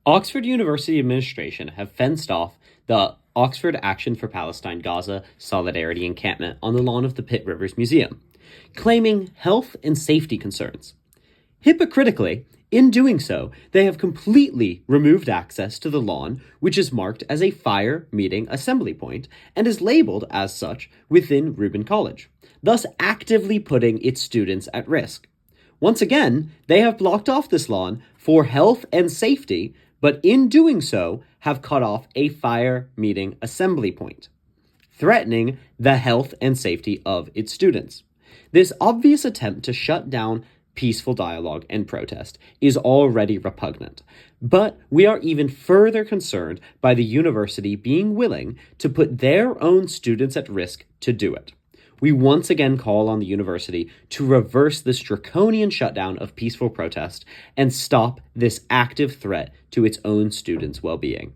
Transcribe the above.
Oxford University administration have fenced off the Oxford Action for Palestine Gaza Solidarity encampment on the lawn of the Pitt Rivers Museum, claiming health and safety concerns. Hypocritically, in doing so, they have completely removed access to the lawn, which is marked as a fire meeting assembly point and is labeled as such within Reuben College, thus actively putting its students at risk. Once again, they have blocked off this lawn for health and safety, but in doing so have cut off a fire meeting assembly point, threatening the health and safety of its students. This obvious attempt to shut down peaceful dialogue and protest is already repugnant, but we are even further concerned by the university being willing to put their own students at risk to do it. We once again call on the university to reverse this draconian shutdown of peaceful protest and stop this active threat to its own students' well-being.